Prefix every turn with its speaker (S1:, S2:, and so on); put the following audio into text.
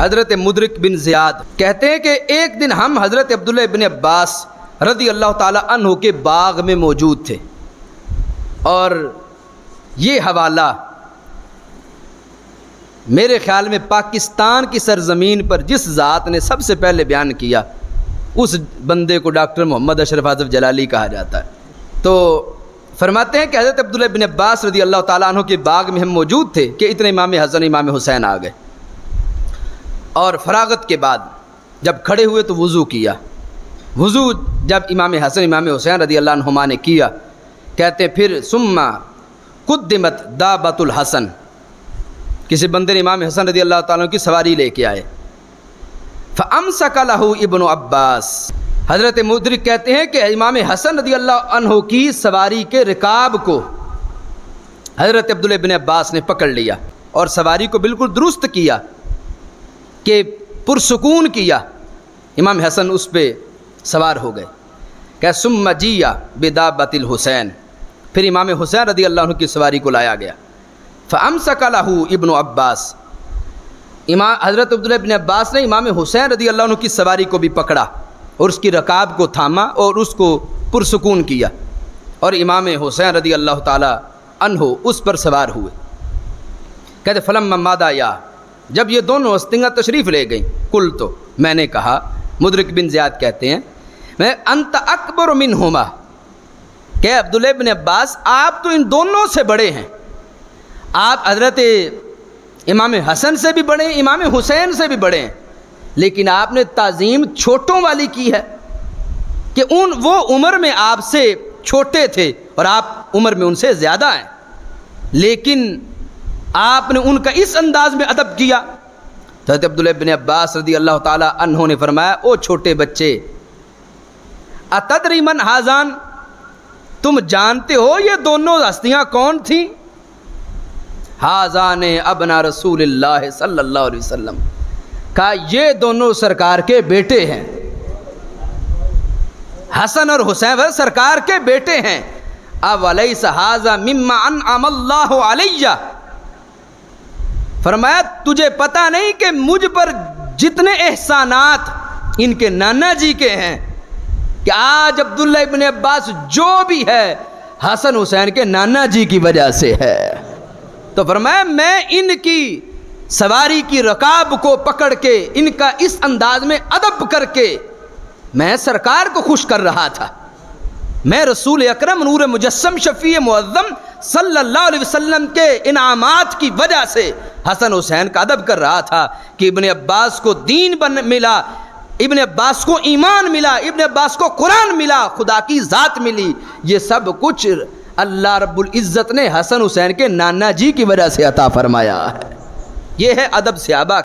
S1: हज़रत मुदरिक बिन ज़ियाद कहते हैं कि एक दिन हम हज़रत अब्दुल्लाह इब्न अब्बास रज़ी अल्लाह ताला अन्हु के बाग में मौजूद थे, और ये हवाला मेरे ख़्याल में पाकिस्तान की सरज़मीन पर जिस ज़ात ने सबसे पहले बयान किया उस बंदे को डॉक्टर मोहम्मद अशरफ आज़फ जलाली कहा जाता है। तो फरमाते हैं कि हज़रत अब्दुल्लाह इब्न अब्बास रज़ी अल्लाह ताला अन्हु के बाग में हम मौजूद थे कि इतने इमाम हसन इमाम हुसैन आ गए, और फरागत के बाद जब खड़े हुए तो वज़ू किया। वज़ू जब इमाम हसन इमाम हुसैन रज़ी अल्लाह अन्हुमा ने किया, कहते फिर सुम्मा कुद्दिमत दाबतुल हसन, किसी बंदे ने इमाम हसन रज़ी अल्लाह ताला की सवारी लेके आए। फ़अमसका लहू इब्नु अब्बास, हज़रत मुदरिक कहते हैं कि इमाम हसन रज़ी अल्लाह अन्हु की सवारी के रिकाब को हज़रत अब्दुल्लाह इब्न अब्बास ने पकड़ लिया और सवारी को बिल्कुल दुरुस्त किया कि पुरसुकून किया। इमाम हसन उस पर सवार हो गए। कह सुम्मा जिया बिदाबतिल हुसैन, फिर इमाम हुसैन रज़ी अल्लाह अन्हु की सवारी को लाया गया। फ़अमसका लहू इब्नु अब्बास, इमाम हज़रत अब्दुल्लाह इब्न अब्बास ने इमाम हुसैन रज़ी अल्लाह अन्हु की सवारी को भी पकड़ा और उसकी रकाब को थामा और उसको पुरसुकून किया, और इमाम हुसैन रज़ी अल्लाह ताला अन्हु उस पर सवार हुए। कहते फलम्मा मादाया, जब ये दोनों हस्तियाँ तशरीफ़ ले गईं, कुल तो मैंने कहा, मुदरिक बिन ज़ियाद कहते हैं मैं अंत अकबर मिनहुमा, क्या अब्दुल्लाह इब्न अब्बास आप तो इन दोनों से बड़े हैं, आप हज़रत इमाम हसन से भी बड़े हैं, इमाम हुसैन से भी बड़े हैं, लेकिन आपने ताज़ीम छोटों वाली की है कि वो उम्र में आपसे छोटे थे और आप उम्र में उनसे ज़्यादा हैं, लेकिन आपने उनका इस अंदाज में अदब किया। तो हज़रत अब्दुल्लाह इब्न अब्बास रज़ी अल्लाह ताला अन्हु ने फरमाया, ओ छोटे बच्चे, अतदरी मन हाजान, तुम जानते हो ये दोनों हस्तियाँ कौन थीं? हाजान अबना रसूलिल्लाह सल्लल्लाहु अलैहि वसल्लम, कहा ये दोनों सरकार के बेटे हैं, हसन और हुसैन सरकार के बेटे हैं। अवलैसा हाजा मिम्मा अनअमल्लाहु अलैया, फरमाया तुझे पता नहीं कि मुझ पर जितने एहसानात इनके नाना जी के हैं कि आज अब्दुल्लाह इब्न अब्बास जो भी है हसन हुसैन के नाना जी की वजह से है। तो फरमाया मैं इनकी सवारी की रकाब को पकड़ के इनका इस अंदाज में अदब करके मैं सरकार को खुश कर रहा था। मैं रसूल अकरम नूर मुजस्सम शफ़ी मुअज़्ज़म सल्लल्लाहु अलैहि वसल्लम के इनामात की वजह से हसन हुसैन का अदब कर रहा था कि इब्न अब्बास को दीन मिला, इब्न अब्बास को ईमान मिला, इब्न अब्बास को कुरान मिला, खुदा की ज़ात मिली। ये सब कुछ अल्लाह रब्बुल इज़्ज़त ने हसन हुसैन के नाना जी की वजह से अता फरमाया है। ये है अदब सहाबा।